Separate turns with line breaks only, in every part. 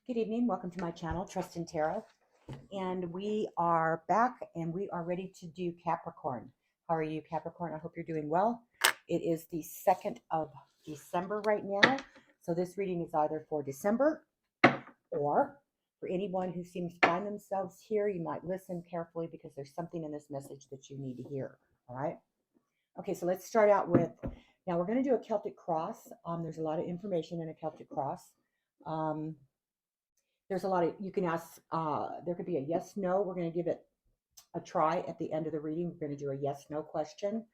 Good evening. Welcome to my channel, Trust in Tarot. And we are back and we are ready to do Capricorn. How are you, Capricorn? I hope you're doing well. It is the 2nd of December right now. So this reading is either for December or for anyone who seems to find themselves here. You might listen carefully because there's something in this message that you need to hear. All right. Okay, so let's start out with, now we're going to do a Celtic cross. There's a lot of information in a Celtic cross. There's a lot of, you can ask, there could be a yes, no. We're going to give it a try at the end of the reading. We're going to do a yes, no question.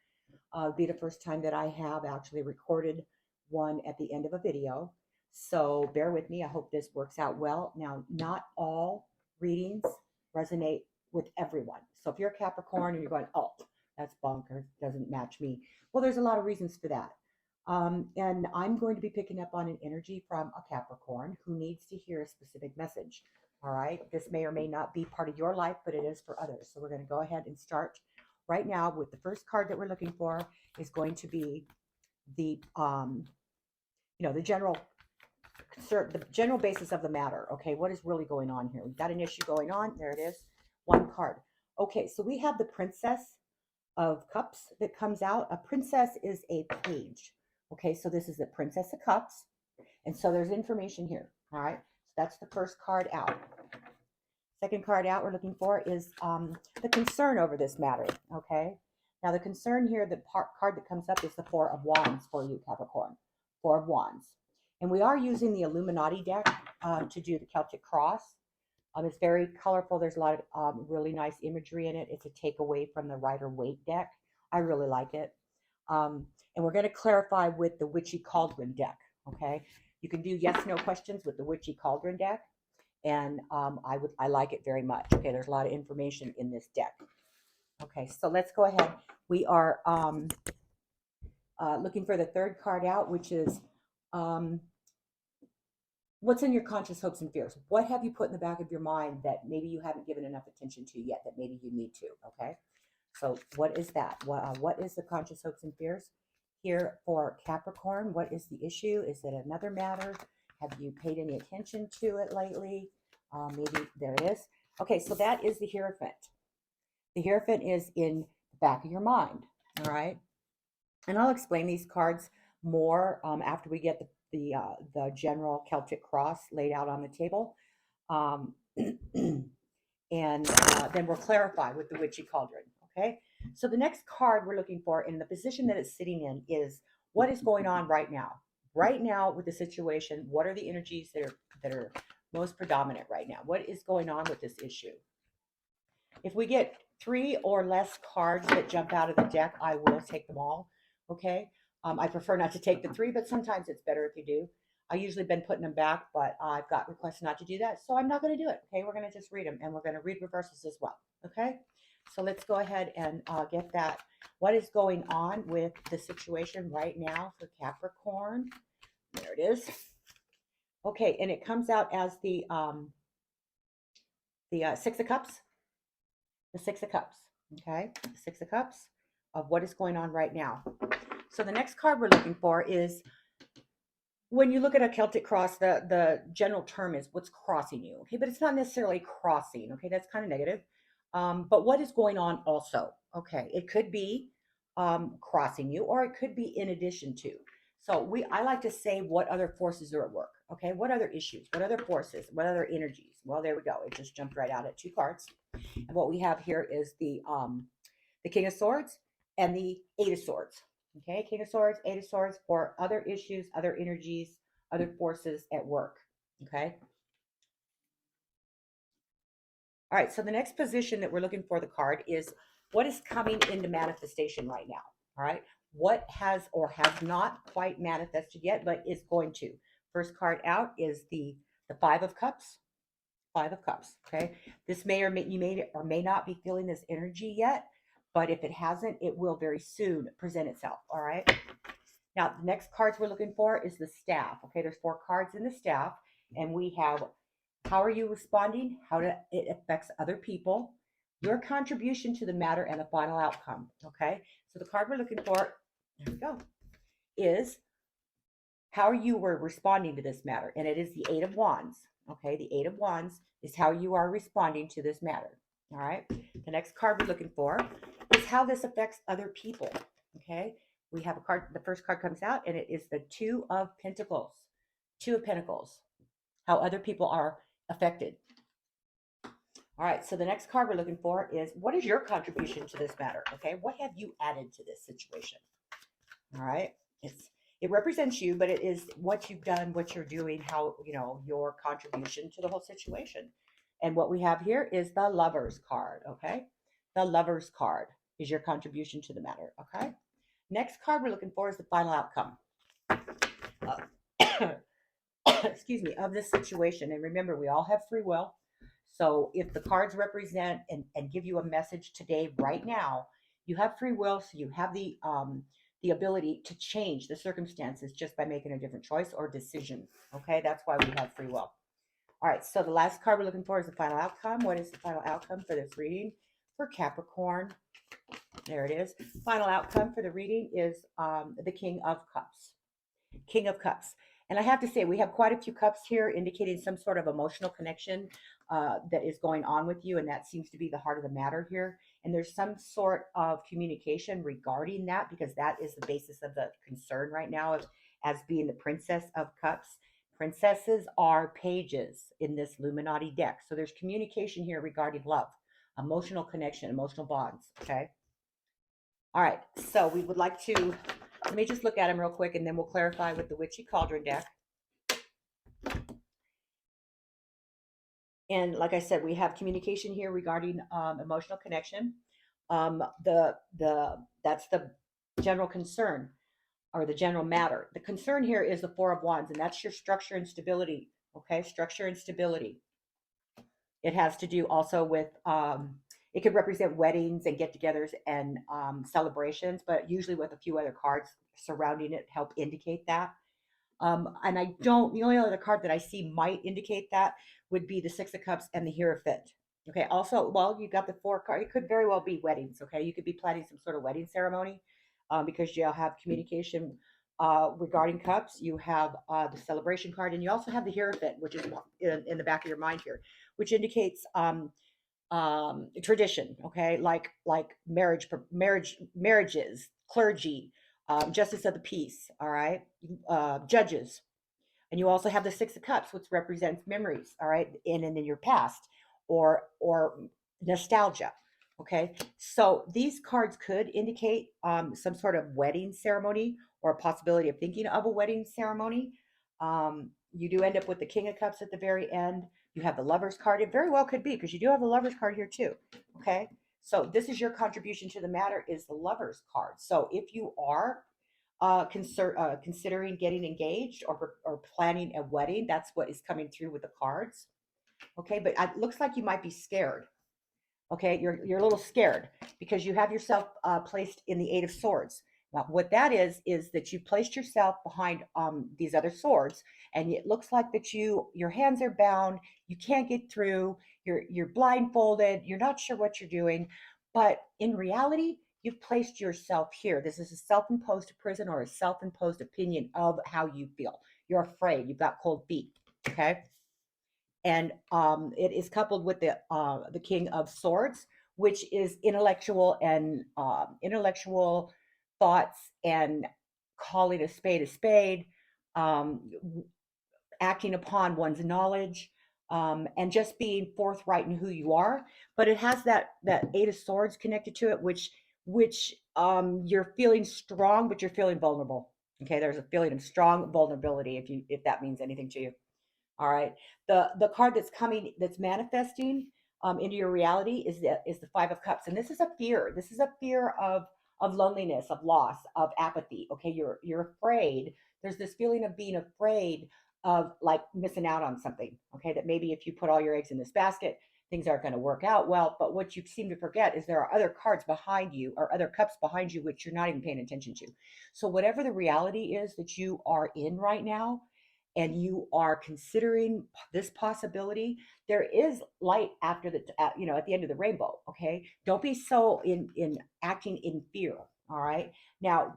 It'll be the first time that I have actually recorded one at the end of a video. So bear with me. I hope this works out well. Now, not all readings resonate with everyone. So if you're a Capricorn and you're going, oh, that's bonkers, doesn't match me. Well, there's a lot of reasons for that. And I'm going to be picking up on an energy from a Capricorn who needs to hear a specific message. All right. This may or may not be part of your life, but it is for others. So we're going to go ahead and start right now with the first card that we're looking for is going to be the, the general concern, the general basis of the matter. Okay. What is really going on here? We've got an issue going on. There it is. One card. Okay. So we have the Princess of Cups that comes out. A princess is a page. Okay, so this is the Princess of Cups. And so there's information here. All right, so that's the first card out. Second card out we're looking for is the concern over this matter. Okay, now the concern here, the card that comes up is the Four of Wands for you, Capricorn. Four of Wands. And we are using the Illuminati deck to do the Celtic cross. It's very colorful. There's a lot of really nice imagery in it. It's a takeaway from the Rider-Waite deck. I really like it. And we're going to clarify with the Witchy Cauldron deck. Okay, you can do yes, no questions with the Witchy Cauldron deck, and I like it very much. Okay, there's a lot of information in this deck. Okay, so let's go ahead. We are looking for the third card out, which is what's in your conscious hopes and fears. What have you put in the back of your mind that maybe you haven't given enough attention to yet, that maybe you need to? Okay, so what is that? What is the conscious hopes and fears here for Capricorn? What is the issue? Is it another matter? Have you paid any attention to it lately? Maybe there it is. Okay, so that is the Hierophant. The Hierophant is in the back of your mind. All right, and I'll explain these cards more after we get the general Celtic cross laid out on the table. And then we'll clarify with the Witchy Cauldron. Okay, so the next card we're looking for in the position that it's sitting in is what is going on right now. Right now with the situation, what are the energies that are most predominant right now? What is going on with this issue? If we get 3 or less cards that jump out of the deck, I will take them all. Okay, I prefer not to take the 3, but sometimes it's better if you do. I usually been putting them back, but I've got requests not to do that, so I'm not going to do it. Okay, we're going to just read them, and we're going to read reversals as well. Okay, so let's go ahead and get that. What is going on with the situation right now for Capricorn? There it is. Okay, and it comes out as the Six of Cups. The Six of Cups. Okay, the Six of Cups of what is going on right now. So the next card we're looking for is, when you look at a Celtic cross, the general term is what's crossing you. Okay, but it's not necessarily crossing. Okay, that's kind of negative. But what is going on also? Okay, it could be crossing you, or it could be in addition to. So I like to say what other forces are at work. Okay, what other issues, what other forces, what other energies? Well, there we go. It just jumped right out at 2 cards. And what we have here is the King of Swords and the Eight of Swords. Okay, King of Swords, Eight of Swords for other issues, other energies, other forces at work. Okay. All right, so the next position that we're looking for the card is what is coming into manifestation right now. All right, what has or has not quite manifested yet, but is going to. First card out is the Five of Cups. Five of Cups. Okay, this may or may not be feeling this energy yet, but if it hasn't, it will very soon present itself. All right. Now, the next cards we're looking for is the Staff. Okay, there's 4 cards in the Staff, and we have how are you responding, how it affects other people, your contribution to the matter, and the final outcome. Okay, so the card we're looking for, there we go, is how you were responding to this matter. And it is the Eight of Wands. Okay, the Eight of Wands is how you are responding to this matter. All right, the next card we're looking for is how this affects other people. Okay, we have a card, the first card comes out, and it is the Two of Pentacles. Two of Pentacles, how other people are affected. All right, so the next card we're looking for is what is your contribution to this matter? Okay, what have you added to this situation? All right, it represents you, but it is what you've done, what you're doing, how, you know, your contribution to the whole situation. And what we have here is the Lovers card. Okay, the Lovers card is your contribution to the matter. Okay, next card we're looking for is the final outcome. Excuse me, of this situation. And remember, we all have free will. So if the cards represent and give you a message today, right now, you have free will. So you have the ability to change the circumstances just by making a different choice or decision. Okay, that's why we have free will. All right, so the last card we're looking for is the final outcome. What is the final outcome for this reading for Capricorn? There it is. Final outcome for the reading is the King of Cups. King of Cups. And I have to say, we have quite a few cups here indicating some sort of emotional connection that is going on with you. And that seems to be the heart of the matter here. And there's some sort of communication regarding that, because that is the basis of the concern right now as being the Princess of Cups. Princesses are pages in this Illuminati deck. So there's communication here regarding love, emotional connection, emotional bonds. Okay. All right. So we would like to, let me just look at them real quick, and then we'll clarify with the Witchy Cauldron deck. And like I said, we have communication here regarding emotional connection. That's the general concern, or the general matter. The concern here is the Four of Wands, and that's your structure and stability. Okay, structure and stability. It has to do also with, it could represent weddings and get-togethers and celebrations, but usually with a few other cards surrounding it help indicate that. And the only other card that I see might indicate that would be the Six of Cups and the Hierophant. Okay, also, well, you got the four card. It could very well be weddings. Okay, you could be planning some sort of wedding ceremony because you'll have communication regarding cups. You have the celebration card, and you also have the Hierophant, which is in the back of your mind here, which indicates tradition. Okay, like marriages, clergy, justice of the peace. All right, judges. And you also have the Six of Cups, which represents memories, all right, in your past, or nostalgia. Okay, so these cards could indicate some sort of wedding ceremony or a possibility of thinking of a wedding ceremony. You do end up with the King of Cups at the very end. You have the Lovers card. It very well could be, because you do have the Lovers card here too. Okay, so this is your contribution to the matter, is the Lovers card. So if you are considering getting engaged or planning a wedding, that's what is coming through with the cards. Okay, but it looks like you might be scared. Okay, you're a little scared because you have yourself placed in the Eight of Swords. Now, what that is that you placed yourself behind these other swords, and it looks like that your hands are bound. You can't get through. You're blindfolded. You're not sure what you're doing, but in reality, you've placed yourself here. This is a self-imposed prison or a self-imposed opinion of how you feel. You're afraid. You've got cold feet. Okay. And it is coupled with the King of Swords, which is intellectual and intellectual thoughts and calling a spade, acting upon one's knowledge, and just being forthright in who you are. But it has that Eight of Swords connected to it, which you're feeling strong, but you're feeling vulnerable. Okay, there's a feeling of strong vulnerability, if that means anything to you. All right. The card that's manifesting into your reality is the Five of Cups, and this is a fear. This is a fear of loneliness, of loss, of apathy. Okay, you're afraid. There's this feeling of being afraid of like missing out on something. Okay, that maybe if you put all your eggs in this basket, things aren't going to work out well. But what you seem to forget is there are other cards behind you, or other cups behind you, which you're not even paying attention to. So whatever the reality is that you are in right now, and you are considering this possibility, there is light after at the end of the rainbow. Okay, don't be so in acting in fear. All right, now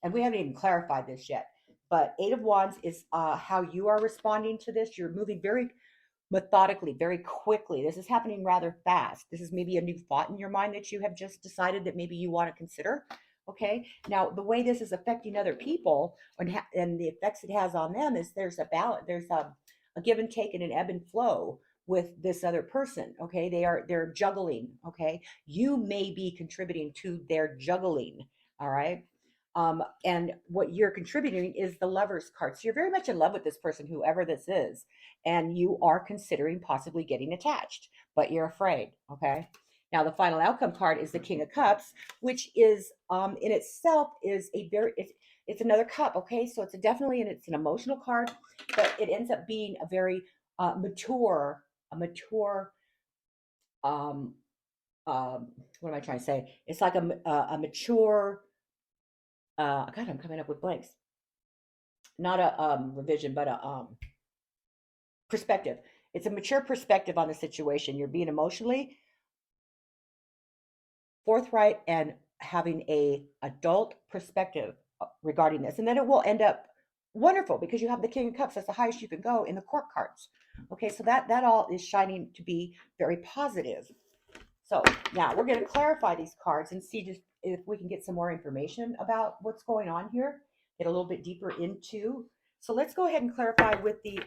and we haven't even clarified this yet. But Eight of Wands is how you are responding to this. You're moving very methodically, very quickly. This is happening rather fast. This is maybe a new thought in your mind that you have just decided that maybe you want to consider. Okay. Now, the way this is affecting other people and the effects it has on them is there's a balance, there's a give and take and an ebb and flow with this other person. Okay. They're juggling. Okay. You may be contributing to their juggling. All right. And what you're contributing is the Lover's card. So you're very much in love with this person, whoever this is, and you are considering possibly getting attached, but you're afraid. Okay. Now the final outcome card is the King of Cups, which is in itself is a very it's another cup. Okay, so it's an emotional card, but it ends up being a very mature um, what am I trying to say? It's like a mature. God, I'm coming up with blanks. Not a revision, but a perspective. It's a mature perspective on the situation. You're being emotionally forthright and having a adult perspective regarding this, and then it will end up wonderful because you have the King of Cups. That's the highest you can go in the court cards. Okay, so that all is shining to be very positive. So now we're going to clarify these cards and see just if we can get some more information about what's going on here, get a little bit deeper into. So let's go ahead and clarify with the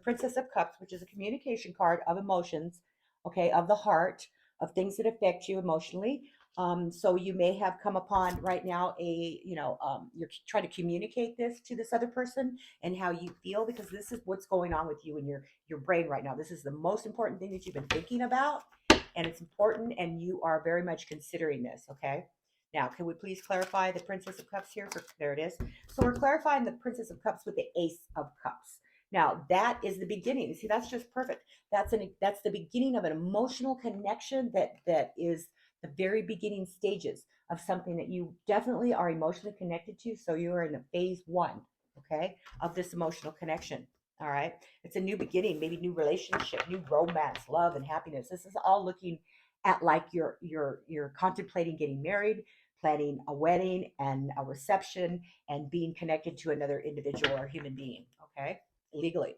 Princess of Cups, which is a communication card of emotions, okay, of the heart, of things that affect you emotionally. So you may have come upon right now you're trying to communicate this to this other person and how you feel, because this is what's going on with you in your brain right now. This is the most important thing that you've been thinking about, and it's important, and you are very much considering this. Okay. Now, can we please clarify the Princess of Cups here? There it is. So we're clarifying the Princess of Cups with the Ace of Cups. Now, that is the beginning. See, that's just perfect. That's the beginning of an emotional connection that is the very beginning stages of something that you definitely are emotionally connected to. So you are in the phase one, okay, of this emotional connection. All right. It's a new beginning, maybe new relationship, new romance, love, and happiness. This is all looking at like you're contemplating getting married, planning a wedding and a reception, and being connected to another individual or human being. Okay, legally.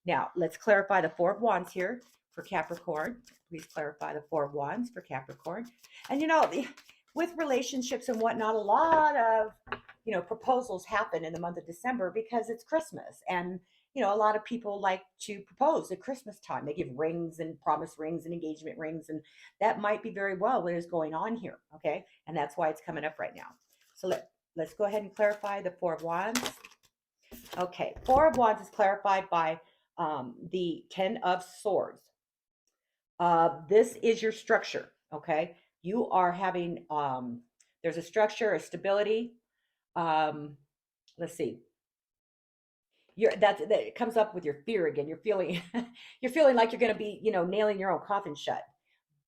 Now let's clarify the Four of Wands here for Capricorn. Please clarify the Four of Wands for Capricorn. And with relationships and whatnot, a lot of proposals happen in the month of December because it's Christmas, and a lot of people like to propose at Christmas time. They give rings and promise rings and engagement rings, and that might be very well what is going on here. Okay, and that's why it's coming up right now. So let's go ahead and clarify the Four of Wands. Okay, Four of Wands is clarified by the Ten of Swords. This is your structure. Okay, you are having there's a structure, a stability. Let's see. That it comes up with your fear again. You're feeling you're feeling like you're going to be nailing your own coffin shut.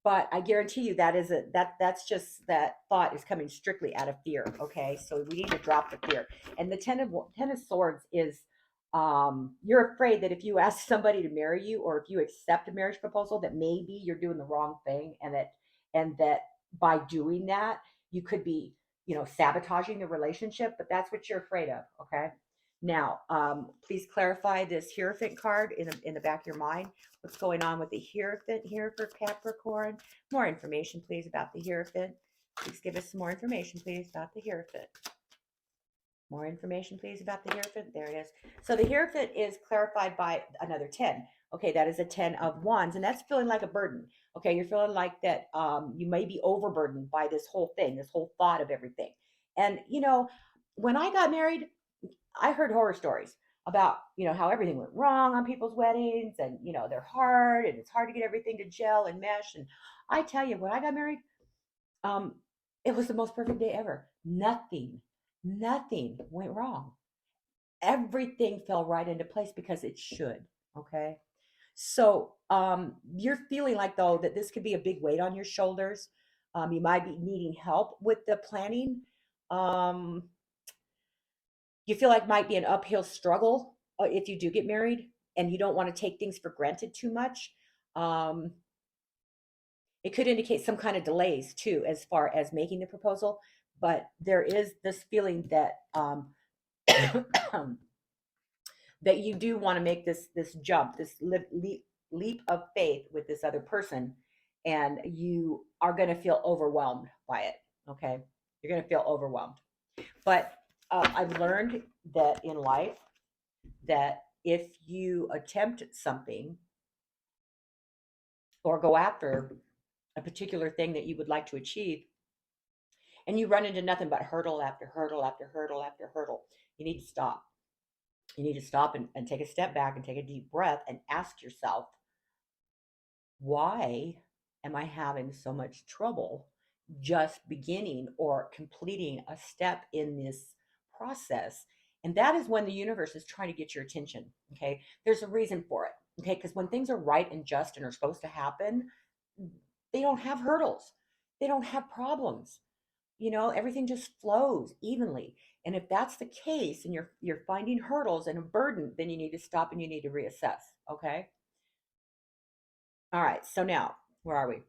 But I guarantee you that's just that thought is coming strictly out of fear. Okay, so we need to drop the fear. And the ten of swords is you're afraid that if you ask somebody to marry you, or if you accept a marriage proposal, that maybe you're doing the wrong thing, and that by doing that you could be sabotaging the relationship. But that's what you're afraid of. Okay. Now, please clarify this Hierophant card in the back of your mind. What's going on with the Hierophant here for Capricorn? More information, please, about the Hierophant. Please give us some more information, please, about the Hierophant. More information, please, about the Hierophant. There it is. So the Hierophant is clarified by another 10. Okay, that is a 10 of Wands, and that's feeling like a burden. Okay, you're feeling like that you may be overburdened by this whole thing, this whole thought of everything. And, when I got married, I heard horror stories about, how everything went wrong on people's weddings, and, they're hard, and it's hard to get everything to gel and mesh. And I tell you, when I got married, um, it was the most perfect day ever. Nothing went wrong. Everything fell right into place because it should. Okay. So, you're feeling like though that this could be a big weight on your shoulders. You might be needing help with the planning. Um, you feel like might be an uphill struggle if you do get married, and you don't want to take things for granted too much. Um, it could indicate some kind of delays too, as far as making the proposal. But there is this feeling that that you do want to make this jump, this leap of faith with this other person, and you are going to feel overwhelmed by it. Okay, you're going to feel overwhelmed. But I've learned that in life, that if you attempt something or go after a particular thing that you would like to achieve, and you run into nothing but hurdle after hurdle after hurdle after hurdle, you need to stop. You need to stop and take a step back and take a deep breath and ask yourself, why am I having so much trouble just beginning or completing a step in this process? And that is when the universe is trying to get your attention. Okay. There's a reason for it. Okay. Because when things are right and just and are supposed to happen, they don't have hurdles, they don't have problems. Everything just flows evenly. And if that's the case and you're finding hurdles and a burden, then you need to stop and you need to reassess. Okay. All right. So now, where are we?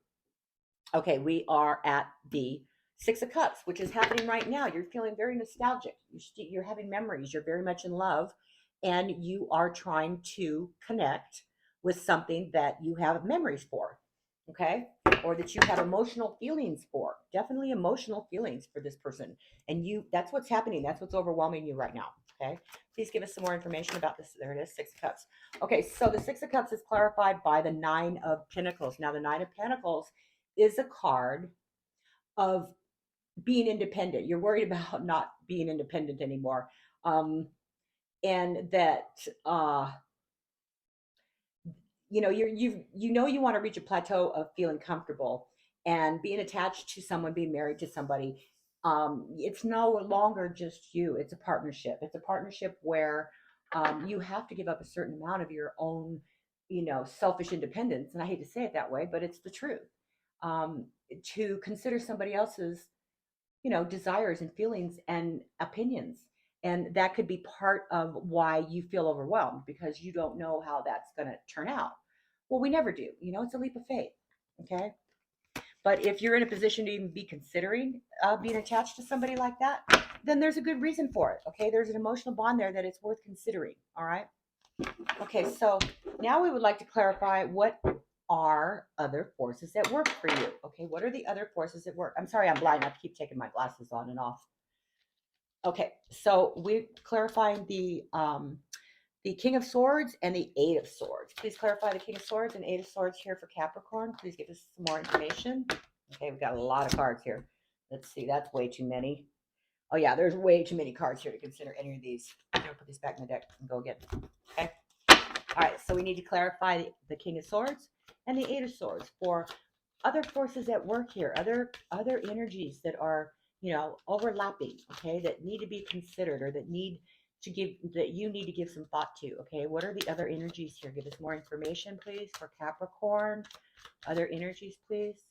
Okay, we are at the Six of Cups, which is happening right now. You're feeling very nostalgic. You're having memories. You're very much in love, and you are trying to connect with something that you have memories for, okay? Or that you have emotional feelings for. Definitely emotional feelings for this person. And that's what's happening. That's what's overwhelming you right now, okay? Please give us some more information about this. There it is, Six of Cups. Okay, so the Six of Cups is clarified by the Nine of Pentacles. Now, the Nine of Pentacles is a card of being independent. You're worried about not being independent anymore. And that you want to reach a plateau of feeling comfortable and being attached to someone, being married to somebody. It's no longer just you. It's a partnership. It's a partnership where you have to give up a certain amount of your own, selfish independence. And I hate to say it that way, but it's the truth. To consider somebody else's, desires and feelings and opinions. And that could be part of why you feel overwhelmed, because you don't know how that's going to turn out. Well, we never do. It's a leap of faith. Okay. But if you're in a position to even be considering being attached to somebody like that, then there's a good reason for it. Okay. There's an emotional bond there that it's worth considering. All right. Okay. So now we would like to clarify what are other forces at work for you. Okay. What are the other forces at work? I'm sorry, I'm blind. I have to keep taking my glasses on and off. Okay. So we're clarifying the King of Swords and the Eight of Swords. Please clarify the King of Swords and Eight of Swords here for Capricorn. Please give us some more information. Okay, we've got a lot of cards here. Let's see, that's way too many. Oh yeah, there's way too many cards here to consider any of these. I'm gonna put these back in the deck and go again. Okay. All right, so we need to clarify the King of Swords and the Eight of Swords for other forces at work here, other energies that are, overlapping, okay, that need to be considered, or that you need to give some thought to. Okay, what are the other energies here? Give us more information, please, for Capricorn. Other energies, please,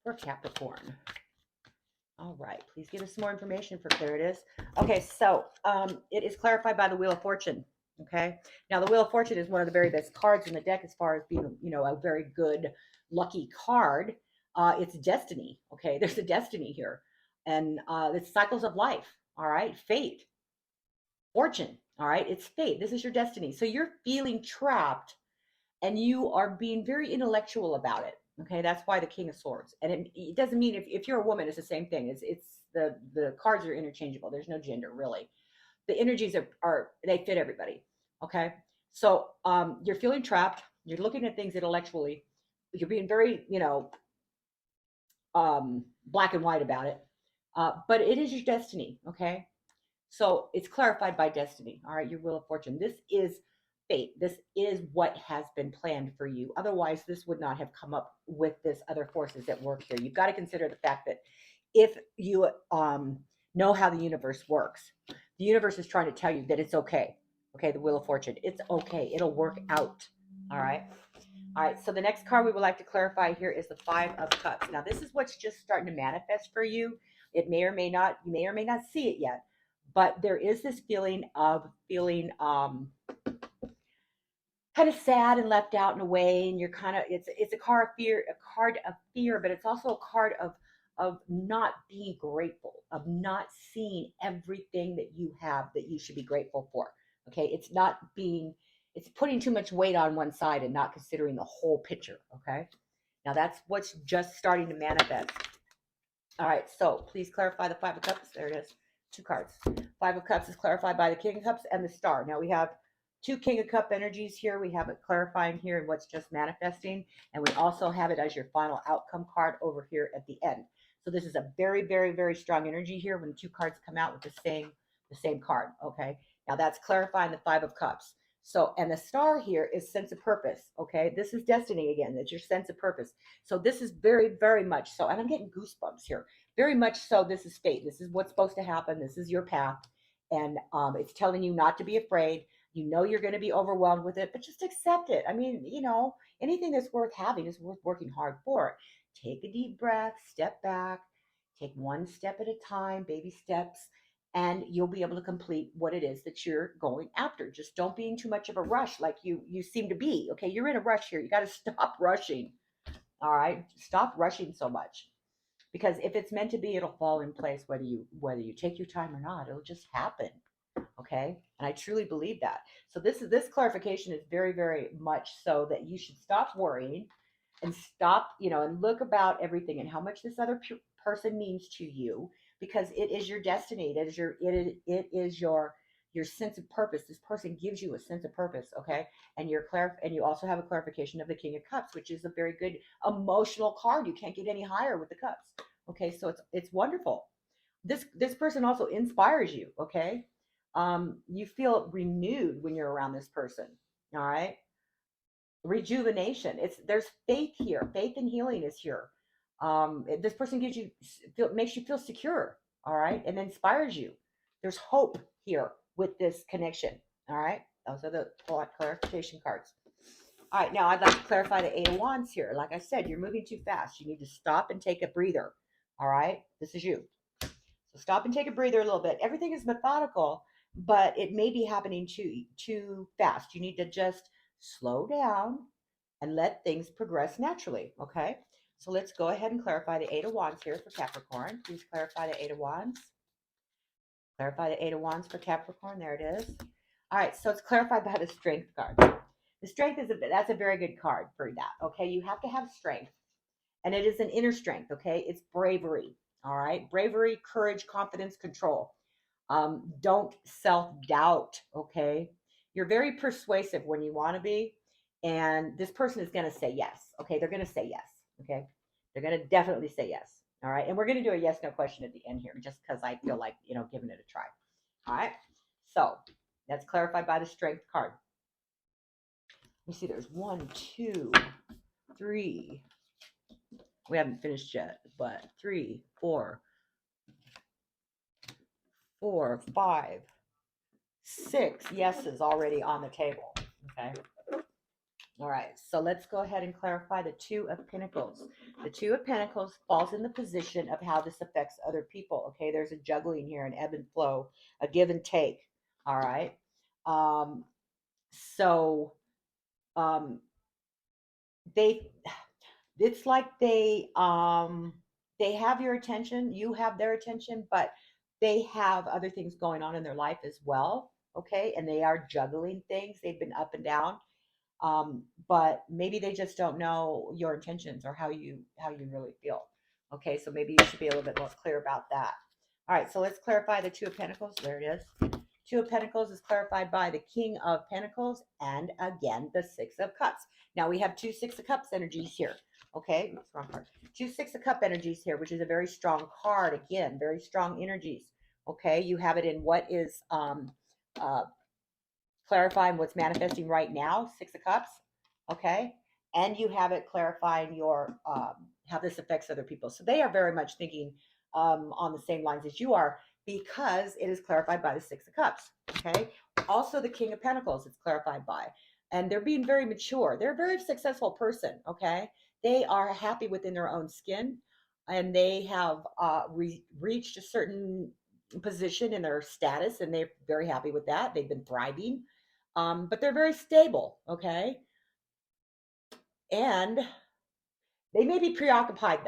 for Capricorn. All right, please give us some more information for there it is. Okay, so it is clarified by the Wheel of Fortune. Okay, now the Wheel of Fortune is one of the very best cards in the deck as far as being, a very good lucky card. It's destiny. Okay, there's a destiny here, and it's cycles of life. All right, fate, fortune. All right, it's fate. This is your destiny. So you're feeling trapped, and you are being very intellectual about it. Okay, that's why the King of Swords. And it doesn't mean if you're a woman, it's the same thing. It's the cards are interchangeable. There's no gender really. The energies are they fit everybody. Okay, so you're feeling trapped. You're looking at things intellectually. You're being very black and white about it. But it is your destiny. Okay, so it's clarified by destiny. All right, your Wheel of Fortune. This is fate. This is what has been planned for you. Otherwise, this would not have come up with this other forces at work here. You've got to consider the fact that if you know how the universe works, the universe is trying to tell you that it's okay. Okay, the Wheel of Fortune. It's okay. It'll work out. All right. All right. So the next card we would like to clarify here is the Five of Cups. Now, this is what's just starting to manifest for you. It may or may not, you may or may not see it yet, but there is this feeling of feeling kind of sad and left out in a way, and you're kind of it's a card of fear, but it's also a card of not being grateful, of not seeing everything that you have that you should be grateful for. Okay, it's putting too much weight on one side and not considering the whole picture. Okay, now that's what's just starting to manifest. All right, so please clarify the Five of Cups. There it is. Two cards. Five of Cups is clarified by the King of Cups and the Star. Now we have two King of Cup energies here. We have it clarifying here and what's just manifesting. And we also have it as your final outcome card over here at the end. So this is a very, very, very strong energy here when two cards come out with the same card. Okay. Now that's clarifying the Five of Cups. So, and the Star here is sense of purpose. Okay. This is destiny again. That's your sense of purpose. So this is very, very much so. And I'm getting goosebumps here. Very much so. This is fate. This is what's supposed to happen. This is your path. And it's telling you not to be afraid. You know you're going to be overwhelmed with it, but just accept it. I mean, anything that's worth having is worth working hard for. Take a deep breath, step back, take one step at a time, baby steps, and you'll be able to complete what it is that you're going after. Just don't be in too much of a rush like you seem to be. Okay, you're in a rush here. You got to stop rushing. All right, stop rushing so much, because if it's meant to be, it'll fall in place whether you take your time or not. It'll just happen. Okay, and I truly believe that. So this clarification is very, very much so that you should stop worrying and stop, and look about everything and how much this other person means to you, because it is your destiny. It is your sense of purpose. This person gives you a sense of purpose. Okay, and and you also have a clarification of the King of Cups, which is a very good emotional card. You can't get any higher with the cups. Okay, so it's wonderful. This person also inspires you. Okay, you feel renewed when you're around this person. All right, rejuvenation. There's faith here. Faith and healing is here. This person makes you feel secure. All right, and inspires you. There's hope here with this connection. All right, those are the clarification cards. All right, now I'd like to clarify the Eight of Wands here. Like I said, you're moving too fast. You need to stop and take a breather. All right, this is you. So stop and take a breather a little bit. Everything is methodical, but it may be happening too fast. You need to just slow down and let things progress naturally. Okay. So let's go ahead and clarify the Eight of Wands here for Capricorn. Please clarify the Eight of Wands. Clarify the Eight of Wands for Capricorn. There it is. All right. So it's clarified by the Strength card. The Strength that's a very good card for that. Okay. You have to have strength, and it is an inner strength. Okay. It's bravery. All right. Bravery, courage, confidence, control. Don't self-doubt. Okay. You're very persuasive when you want to be. And this person is going to say yes. Okay. They're going to say yes. Okay. They're going to definitely say yes. All right. And we're going to do a yes, no question at the end here, just because I feel like, giving it a try. All right. So that's clarified by the Strength card. Let me see. There's 1, 2, 3. We haven't finished yet, but 3, 4, 5, 6 yeses already on the table. Okay. All right. So let's go ahead and clarify the Two of Pentacles. The Two of Pentacles falls in the position of how this affects other people. Okay. There's a juggling here, an ebb and flow, a give and take. All right. So they it's like they have your attention, you have their attention, but they have other things going on in their life as well. Okay, and they are juggling things. They've been up and down, but maybe they just don't know your intentions or how you really feel. Okay, so maybe you should be a little bit more clear about that. All right, so let's clarify the Two of Pentacles. There it is. Two of Pentacles is clarified by the King of Pentacles and again the Six of Cups. Now we have two Six of Cups energies here. Okay, wrong card. Two Six of Cup energies here, which is a very strong card. Again, very strong energies. Okay, you have it in what is clarifying what's manifesting right now, Six of Cups. Okay, and you have it clarifying your how this affects other people. So they are very much thinking on the same lines as you are, because it is clarified by the Six of Cups. Okay, also the King of Pentacles it's clarified by, and they're being very mature. They're a very successful person. Okay, they are happy within their own skin, and they have reached a certain position in their status, and they're very happy with that. They've been thriving, but they're very stable. Okay, and they may be preoccupied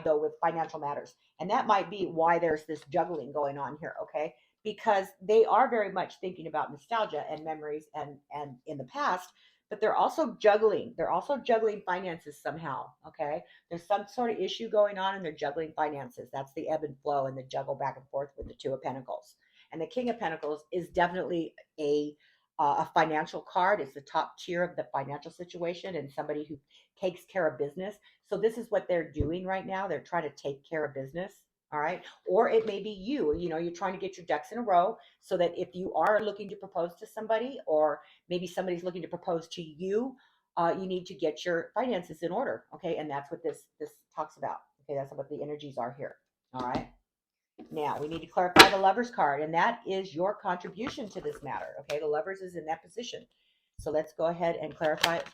though with financial matters, and that might be why there's this juggling going on here. Okay, because they are very much thinking about nostalgia and memories and in the past, but they're also juggling. They're also juggling finances somehow. Okay. There's some sort of issue going on and they're juggling finances. That's the ebb and flow and the juggle back and forth with the Two of Pentacles. And the King of Pentacles is definitely a financial card. It's the top tier of the financial situation and somebody who takes care of business. So this is what they're doing right now. They're trying to take care of business. All right. Or it may be you're trying to get your ducks in a row so that if you are looking to propose to somebody, or maybe somebody's looking to propose to you, you need to get your finances in order. Okay. And that's what this talks about. Okay. That's what the energies are here. All right. Now we need to clarify the Lovers card, and that is your contribution to this matter. Okay. The Lovers is in that position. So let's go ahead and clarify it.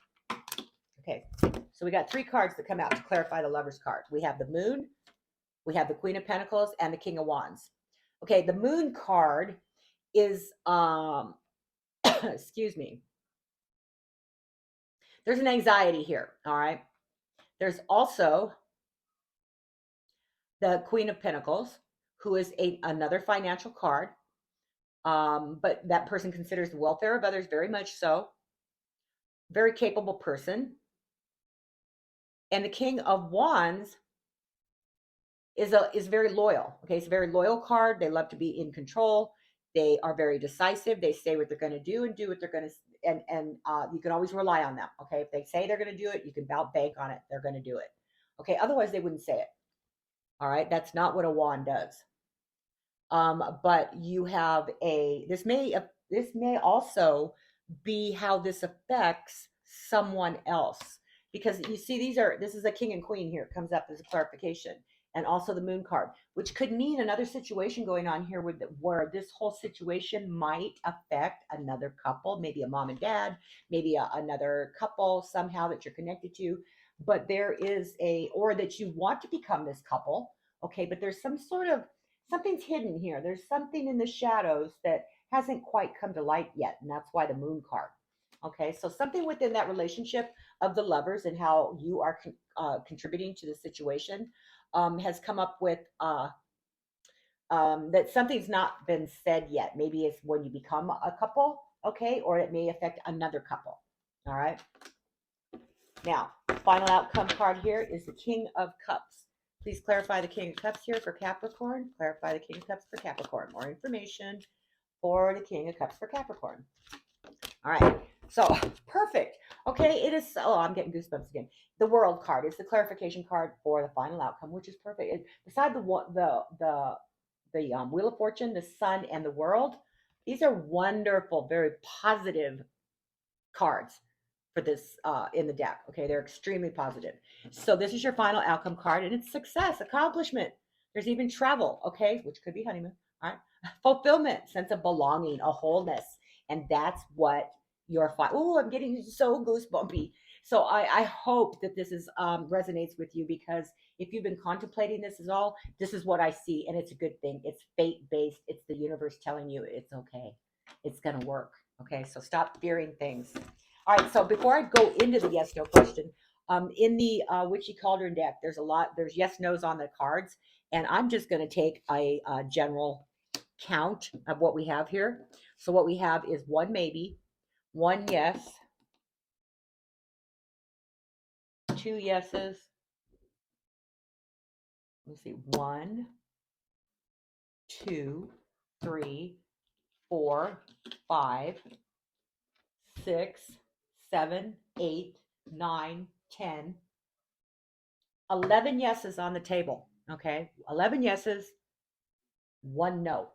Okay. So we got 3 cards that come out to clarify the Lovers card. We have the Moon, we have the Queen of Pentacles, and the King of Wands. Okay, the Moon card is, excuse me. There's an anxiety here, all right? There's also the Queen of Pentacles, who is another financial card, but that person considers the welfare of others very much so. Very capable person. And the King of Wands is very loyal. Okay, it's a very loyal card. They love to be in control. They are very decisive. They say what they're going to do and do what they're going to, and you can always rely on them. Okay, if they say they're going to do it, you can bank on it. They're going to do it. Okay, otherwise they wouldn't say it. All right, that's not what a wand does. But you have this may also be how this affects someone else, because you see this is a king and queen here. It comes up as a clarification. And also the Moon card, which could mean another situation going on here where this whole situation might affect another couple, maybe a mom and dad, maybe another couple somehow that you're connected to. But there is or that you want to become this couple. Okay, but there's something's hidden here. There's something in the shadows that hasn't quite come to light yet. And that's why the Moon card. Okay, so something within that relationship of the Lovers and how you are contributing to the situation has come up with that something's not been said yet. Maybe it's when you become a couple, okay, or it may affect another couple. All right. Now, final outcome card here is the King of Cups. Please clarify the King of Cups here for Capricorn. Clarify the King of Cups for Capricorn. More information for the King of Cups for Capricorn. All right. So perfect. Okay, it is. Oh, I'm getting goosebumps again. The World card is the clarification card for the final outcome, which is perfect. Beside the Wheel of Fortune, the Sun, and the World, these are wonderful, very positive cards for this in the deck. Okay, they're extremely positive. So this is your final outcome card, and it's success, accomplishment. There's even travel. Okay, which could be honeymoon. All right, fulfillment, sense of belonging, a wholeness, and that's what your oh, I'm getting so goosebumpy. So I hope that this is resonates with you, because if you've been contemplating this this is what I see, and it's a good thing. It's fate-based. It's the universe telling you it's okay. It's going to work. Okay, so stop fearing things. All right, so before I go into the yes, no question, in the Witchy Cauldron deck, there's yes, no's on the cards, and I'm just going to take a general count of what we have here. So what we have is 1 maybe, 1 yes, 2 yeses. Let's see, 1, 2, 3, 4, 5, 6, 7, 8, 9, 10, 11 yeses on the table. Okay, 11 yeses, 1 no.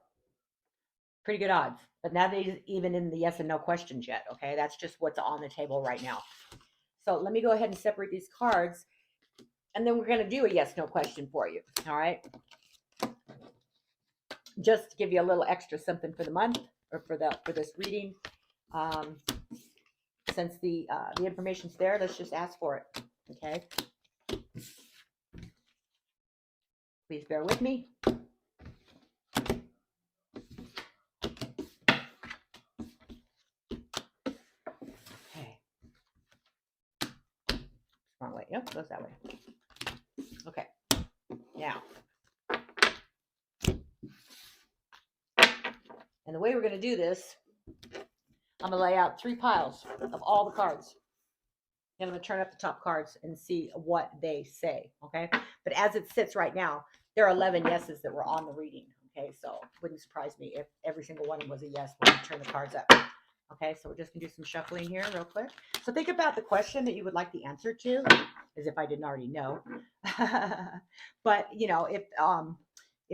Pretty good odds, but not even in the yes and no questions yet. Okay, that's just what's on the table right now. So let me go ahead and separate these cards, and then we're going to do a yes no question for you. All right, just to give you a little extra something for the month, or for this reading. Since the information's there, let's just ask for it. Okay, please bear with me. Okay, wrong way. Yep, goes that way. Okay, now And the way we're going to do this, I'm going to lay out 3 piles of all the cards. And I'm going to turn up the top cards and see what they say, okay? But as it sits right now, there are 11 yeses that were on the reading, okay? So it wouldn't surprise me if every single one was a yes when you turn the cards up. Okay, so we're just going to do some shuffling here real quick. So think about the question that you would like the answer to, as if I didn't already know. But, you know, if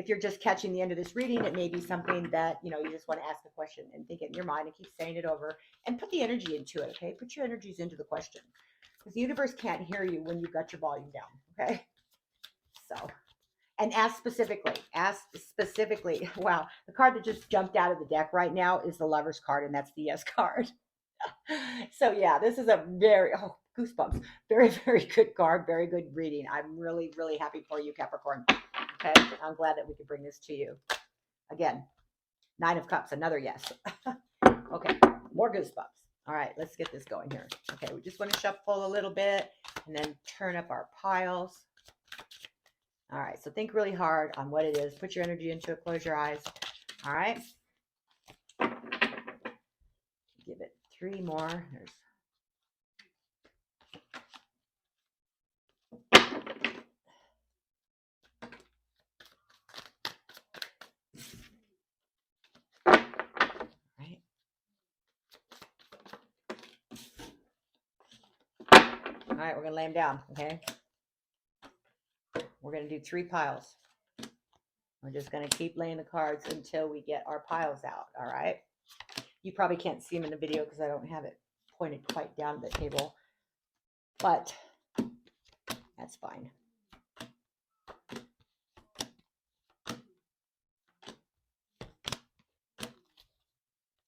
you're just catching the end of this reading, it may be something that, you know, you just want to ask a question and think it in your mind and keep saying it over and put the energy into it, okay? Put your energies into the question. Because the universe can't hear you when you've got your volume down, okay? So, and ask specifically. Wow, the card that just jumped out of the deck right now is the Lover's card, and that's the yes card. So yeah, this is a very, oh, goosebumps. Very, very good card. Very good reading. I'm really, really happy for you, Capricorn. Okay, I'm glad that we could bring this to you. Again, 9 of Cups, another yes. Okay, more goosebumps. All right, let's get this going here. Okay, we just want to shuffle a little bit and then turn up our piles. All right, so think really hard on what it is. Put your energy into it. Close your eyes. All right. Give it 3 more. There's right. All right, we're going to lay them down, okay? We're going to do 3 piles. We're just going to keep laying the cards until we get our piles out, all right? You probably can't see them in the video because I don't have it pointed quite down the table, but that's fine.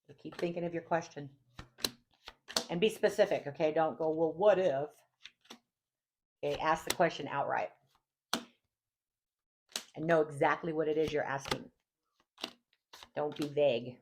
So keep thinking of your question. And be specific, okay? Don't go, well, what if? Okay, ask the question outright. And know exactly what it is you're asking. Don't be vague.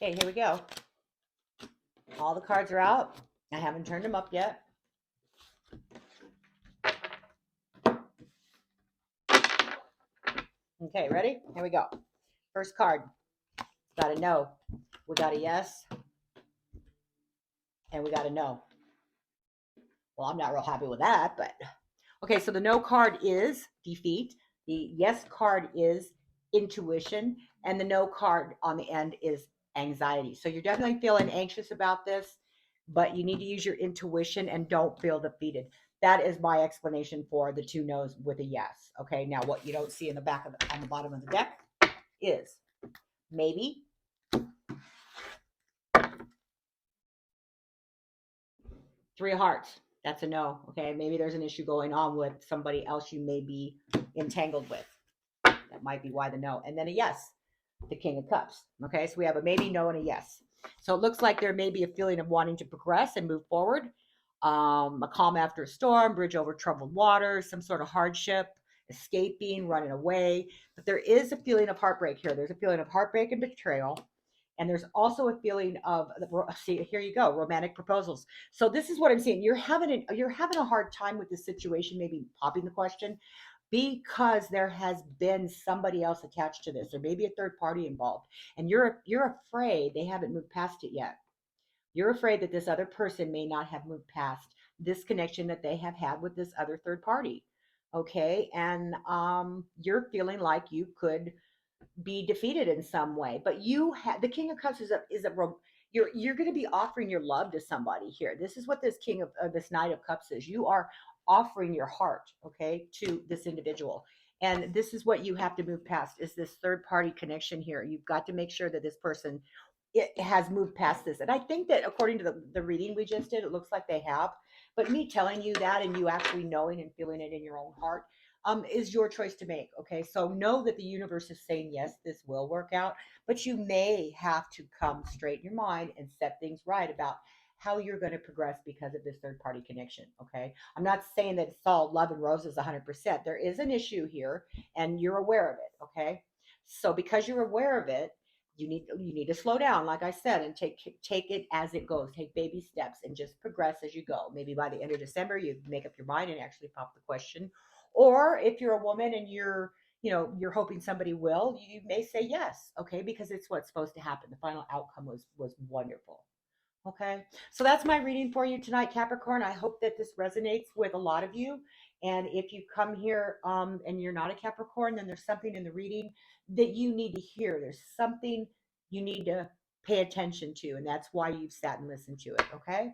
Okay, here we go. All the cards are out. I haven't turned them up yet. Okay, ready? Here we go. First card. Got a no. We got a yes. And we got a no. Well, I'm not real happy with that, but okay, so the no card is defeat. The yes card is intuition. And the no card on the end is anxiety. So you're definitely feeling anxious about this, but you need to use your intuition and don't feel defeated. That is my explanation for the 2 no's with a yes. Okay, now what you don't see in the back of on the bottom of the deck is maybe, 3 of hearts. That's a no. Okay, maybe there's an issue going on with somebody else you may be entangled with. That might be why the no. And then a yes, the King of Cups. Okay, so we have a maybe, no, and a yes. So it looks like there may be a feeling of wanting to progress and move forward. A calm after a storm, bridge over troubled waters, some sort of hardship, escaping, running away. But there is a feeling of heartbreak here. There's a feeling of heartbreak and betrayal. And there's also a feeling of, see, here you go, romantic proposals. So this is what I'm saying. You're having a hard time with this situation, maybe popping the question, because there has been somebody else attached to this, or maybe a third party involved, and you're afraid they haven't moved past it yet. You're afraid that this other person may not have moved past this connection that they have had with this other third party. Okay, and you're feeling like you could be defeated in some way, but you have the King of Cups you're going to be offering your love to somebody here. This is what this this Knight of Cups is. You are offering your heart, okay, to this individual. And this is what you have to move past, is this third party connection here. You've got to make sure that this person, it has moved past this. And I think that according to the reading we just did, it looks like they have. But me telling you that and you actually knowing and feeling it in your own heart, is your choice to make. Okay. So know that the universe is saying, yes, this will work out, but you may have to come straight in your mind and set things right about how you're going to progress because of this third party connection. Okay. I'm not saying that it's all love and roses 100%. There is an issue here and you're aware of it. Okay. So because you're aware of it, you need to slow down, like I said, and take it as it goes. Take baby steps and just progress as you go. Maybe by the end of December, you make up your mind and actually pop the question. Or if you're a woman and you're hoping somebody will, you may say yes, okay, because it's what's supposed to happen. The final outcome was wonderful. Okay. So that's my reading for you tonight, Capricorn. I hope that this resonates with a lot of you. And if you come here and you're not a Capricorn, then there's something in the reading that you need to hear. There's something you need to pay attention to. And that's why you've sat and listened to it. Okay.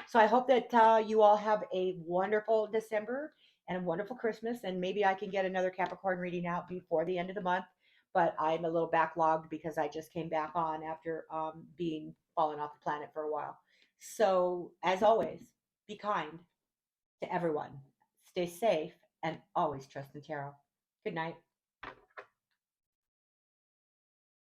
So I hope that you all have a wonderful December and a wonderful Christmas. And maybe I can get another Capricorn reading out before the end of the month. But I'm a little backlogged because I just came back on after being fallen off the planet for a while. So, as always, be kind to everyone, stay safe, and always trust in tarot. Good night.